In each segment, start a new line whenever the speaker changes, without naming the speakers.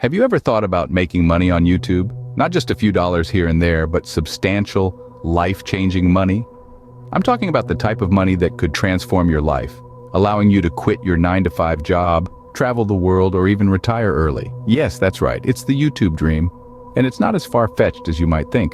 Have you ever thought about making money on YouTube? Not just a few dollars here and there, but substantial, life-changing money? I'm talking about the type of money that could transform your life, allowing you to quit your 9-to-5 job, travel the world, or even retire early. Yes, that's right, it's the YouTube dream, and it's not as far-fetched as you might think.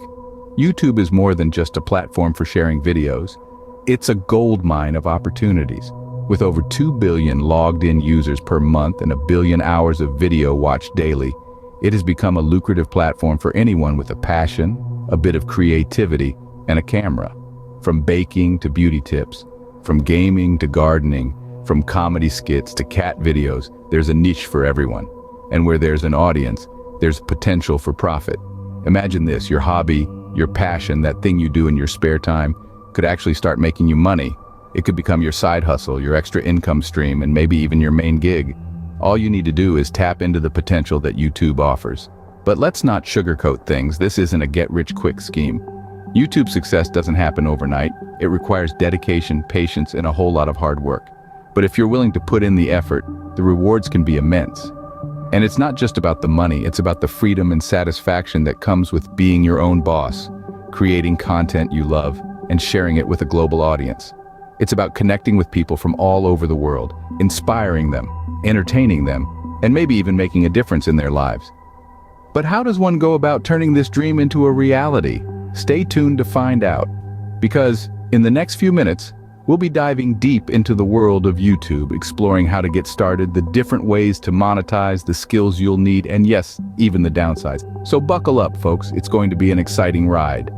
YouTube is more than just a platform for sharing videos. It's a goldmine of opportunities. With over 2 billion logged-in users per month and 1 billion hours of video watched daily, it has become a lucrative platform for anyone with a passion, a bit of creativity, and a camera. From baking to beauty tips, from gaming to gardening, from comedy skits to cat videos, there's a niche for everyone. And where there's an audience, there's potential for profit. Imagine this, your hobby, your passion, that thing you do in your spare time, could actually start making you money. It could become your side hustle, your extra income stream, and maybe even your main gig. All you need to do is tap into the potential that YouTube offers. But let's not sugarcoat things. This isn't a get-rich-quick scheme. YouTube success doesn't happen overnight. It requires dedication, patience, and a whole lot of hard work. But if you're willing to put in the effort, the rewards can be immense. And it's not just about the money, it's about the freedom and satisfaction that comes with being your own boss, creating content you love, and sharing it with a global audience. It's about connecting with people from all over the world, inspiring them, entertaining them, and maybe even making a difference in their lives. But how does one go about turning this dream into a reality? Stay tuned to find out, because in the next few minutes, we'll be diving deep into the world of YouTube, exploring how to get started, the different ways to monetize, the skills you'll need, and yes, even the downsides. So buckle up, folks, it's going to be an exciting ride.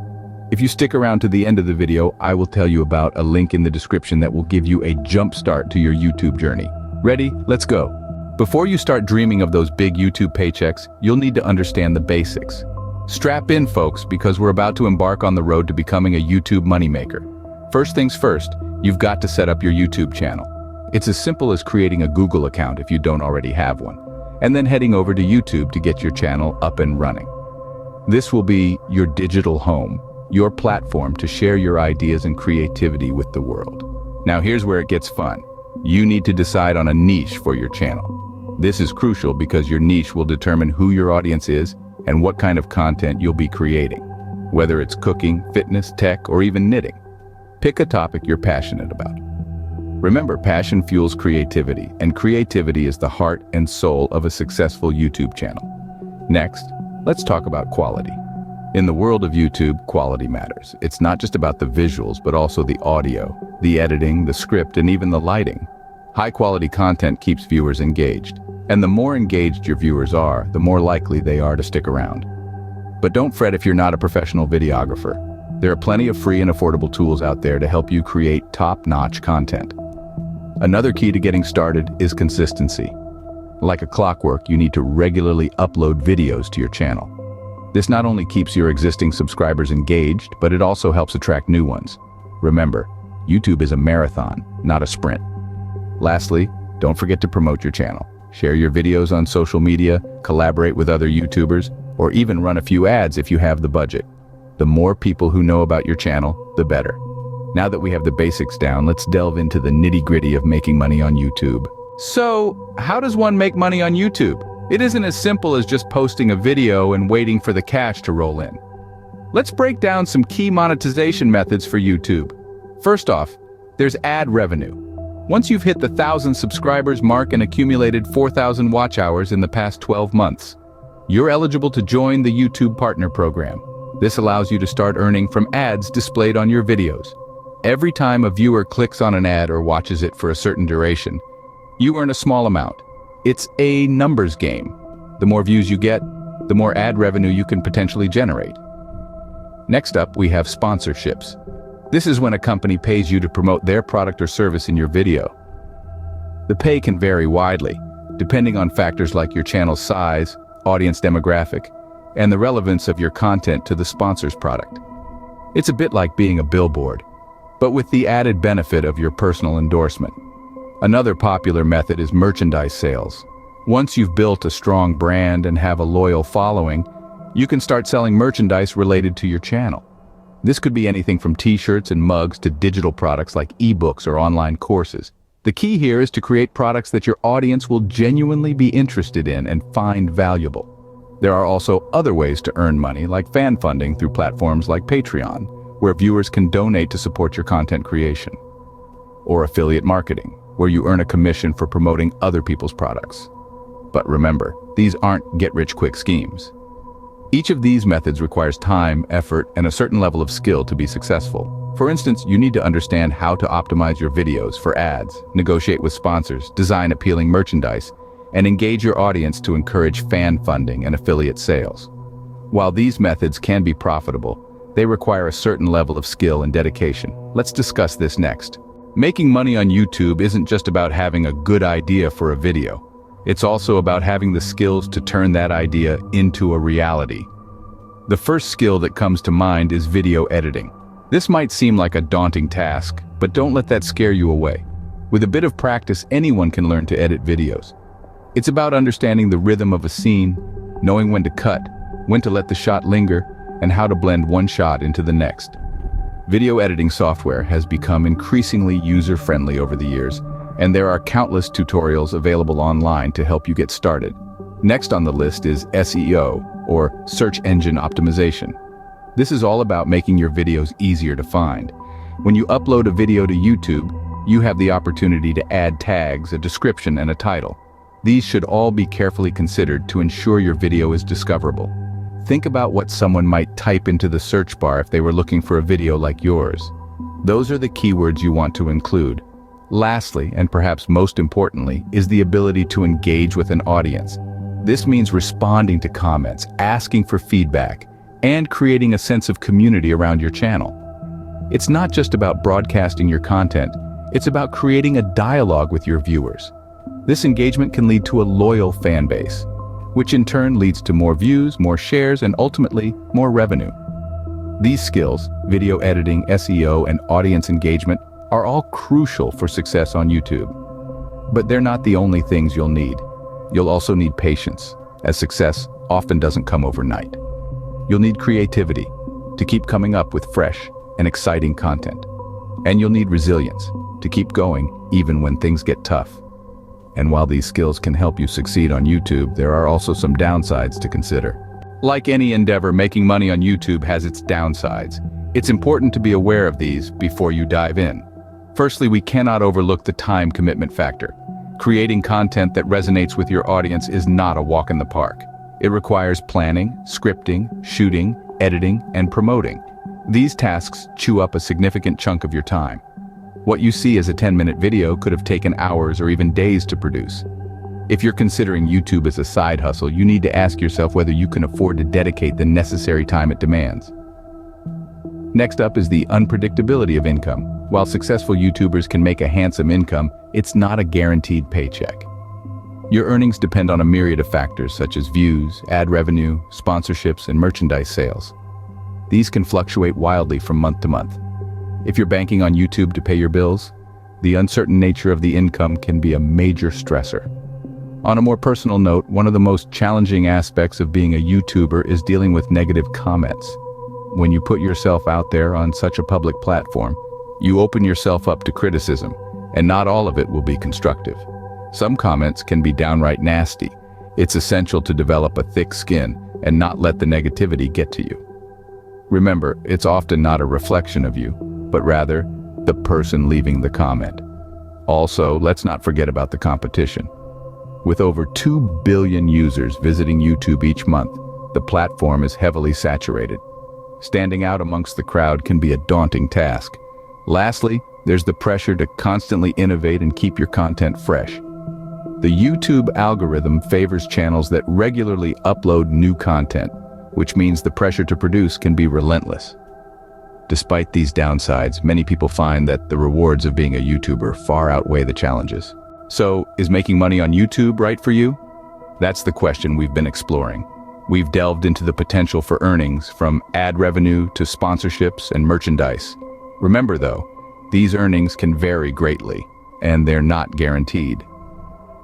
If you stick around to the end of the video, I will tell you about a link in the description that will give you a jump start to your YouTube journey. Ready? Let's go. Before you start dreaming of those big YouTube paychecks, you'll need to understand the basics. Strap in, folks, because we're about to embark on the road to becoming a YouTube moneymaker. First things first, you've got to set up your YouTube channel. It's as simple as creating a Google account if you don't already have one, and then heading over to YouTube to get your channel up and running. This will be your digital home, your platform to share your ideas and creativity with the world. Now here's where it gets fun. You need to decide on a niche for your channel. This is crucial because your niche will determine who your audience is and what kind of content you'll be creating, whether it's cooking, fitness, tech, or even knitting. Pick a topic you're passionate about. Remember, passion fuels creativity, and creativity is the heart and soul of a successful YouTube channel. Next, let's talk about quality. In the world of YouTube, quality matters. It's not just about the visuals, but also the audio, the editing, the script, and even the lighting. High-quality content keeps viewers engaged, and the more engaged your viewers are, the more likely they are to stick around. But don't fret if you're not a professional videographer. There are plenty of free and affordable tools out there to help you create top-notch content. Another key to getting started is consistency. Like a clockwork, you need to regularly upload videos to your channel. This not only keeps your existing subscribers engaged, but it also helps attract new ones. Remember, YouTube is a marathon, not a sprint. Lastly, don't forget to promote your channel. Share your videos on social media, collaborate with other YouTubers, or even run a few ads if you have the budget. The more people who know about your channel, the better. Now that we have the basics down, let's delve into the nitty-gritty of making money on YouTube. So, how does one make money on YouTube? It isn't as simple as just posting a video and waiting for the cash to roll in. Let's break down some key monetization methods for YouTube. First off, there's ad revenue. Once you've hit the 1,000 subscribers mark and accumulated 4,000 watch hours in the past 12 months, you're eligible to join the YouTube Partner Program. This allows you to start earning from ads displayed on your videos. Every time a viewer clicks on an ad or watches it for a certain duration, you earn a small amount. It's a numbers game. The more views you get, the more ad revenue you can potentially generate. Next up, we have sponsorships. This is when a company pays you to promote their product or service in your video. The pay can vary widely, depending on factors like your channel's size, audience demographic, and the relevance of your content to the sponsor's product. It's a bit like being a billboard, but with the added benefit of your personal endorsement. Another popular method is merchandise sales. Once you've built a strong brand and have a loyal following, you can start selling merchandise related to your channel. This could be anything from t-shirts and mugs to digital products like ebooks or online courses. The key here is to create products that your audience will genuinely be interested in and find valuable. There are also other ways to earn money, like fan funding through platforms like Patreon, where viewers can donate to support your content creation. Or affiliate marketing, where you earn a commission for promoting other people's products. But remember, these aren't get-rich-quick schemes. Each of these methods requires time, effort, and a certain level of skill to be successful. For instance, you need to understand how to optimize your videos for ads, negotiate with sponsors, design appealing merchandise, and engage your audience to encourage fan funding and affiliate sales. While these methods can be profitable, they require a certain level of skill and dedication. Let's discuss this next. Making money on YouTube isn't just about having a good idea for a video. It's also about having the skills to turn that idea into a reality. The first skill that comes to mind is video editing. This might seem like a daunting task, but don't let that scare you away. With a bit of practice, anyone can learn to edit videos. It's about understanding the rhythm of a scene, knowing when to cut, when to let the shot linger, and how to blend one shot into the next. Video editing software has become increasingly user-friendly over the years, and there are countless tutorials available online to help you get started. Next on the list is SEO, or search engine optimization. This is all about making your videos easier to find. When you upload a video to YouTube, you have the opportunity to add tags, a description, and a title. These should all be carefully considered to ensure your video is discoverable. Think about what someone might type into the search bar if they were looking for a video like yours. Those are the keywords you want to include. Lastly, and perhaps most importantly, is the ability to engage with an audience. This means responding to comments, asking for feedback, and creating a sense of community around your channel. It's not just about broadcasting your content, it's about creating a dialogue with your viewers. This engagement can lead to a loyal fan base, which in turn leads to more views, more shares, and ultimately, more revenue. These skills, video editing, SEO, and audience engagement, are all crucial for success on YouTube. But they're not the only things you'll need. You'll also need patience, as success often doesn't come overnight. You'll need creativity to keep coming up with fresh and exciting content. And you'll need resilience to keep going even when things get tough. And while these skills can help you succeed on YouTube, there are also some downsides to consider. Like any endeavor, making money on YouTube has its downsides. It's important to be aware of these before you dive in. Firstly, we cannot overlook the time commitment factor. Creating content that resonates with your audience is not a walk in the park. It requires planning, scripting, shooting, editing, and promoting. These tasks chew up a significant chunk of your time. What you see as a 10-minute video could have taken hours or even days to produce. If you're considering YouTube as a side hustle, you need to ask yourself whether you can afford to dedicate the necessary time it demands. Next up is the unpredictability of income. While successful YouTubers can make a handsome income, it's not a guaranteed paycheck. Your earnings depend on a myriad of factors such as views, ad revenue, sponsorships, and merchandise sales. These can fluctuate wildly from month to month. If you're banking on YouTube to pay your bills, the uncertain nature of the income can be a major stressor. On a more personal note, one of the most challenging aspects of being a YouTuber is dealing with negative comments. When you put yourself out there on such a public platform, you open yourself up to criticism, and not all of it will be constructive. Some comments can be downright nasty. It's essential to develop a thick skin and not let the negativity get to you. Remember, it's often not a reflection of you, but rather the person leaving the comment. Also, let's not forget about the competition. With over 2 billion users visiting YouTube each month, the platform is heavily saturated. Standing out amongst the crowd can be a daunting task. Lastly, there's the pressure to constantly innovate and keep your content fresh. The YouTube algorithm favors channels that regularly upload new content, which means the pressure to produce can be relentless. Despite these downsides, many people find that the rewards of being a YouTuber far outweigh the challenges. So, is making money on YouTube right for you? That's the question we've been exploring. We've delved into the potential for earnings, from ad revenue to sponsorships and merchandise. Remember though, these earnings can vary greatly, and they're not guaranteed.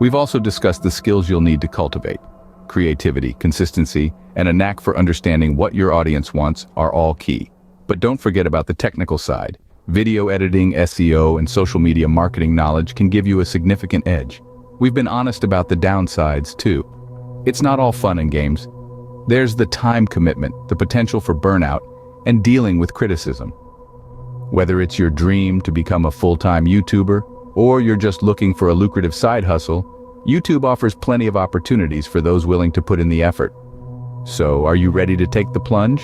We've also discussed the skills you'll need to cultivate. Creativity, consistency, and a knack for understanding what your audience wants are all key. But don't forget about the technical side. Video editing, SEO, and social media marketing knowledge can give you a significant edge. We've been honest about the downsides, too. It's not all fun and games. There's the time commitment, the potential for burnout, and dealing with criticism. Whether it's your dream to become a full-time YouTuber, or you're just looking for a lucrative side hustle, YouTube offers plenty of opportunities for those willing to put in the effort. So, are you ready to take the plunge?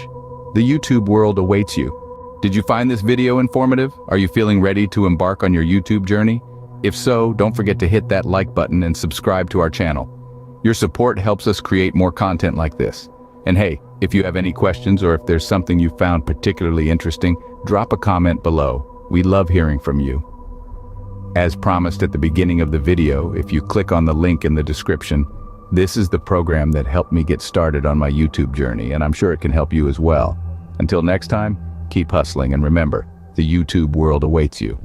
The YouTube world awaits you. Did you find this video informative? Are you feeling ready to embark on your YouTube journey? If so, don't forget to hit that like button and subscribe to our channel. Your support helps us create more content like this. And hey, if you have any questions or if there's something you found particularly interesting, drop a comment below. We love hearing from you. As promised at the beginning of the video, if you click on the link in the description, this is the program that helped me get started on my YouTube journey, and I'm sure it can help you as well. Until next time, keep hustling, and remember, the YouTube world awaits you.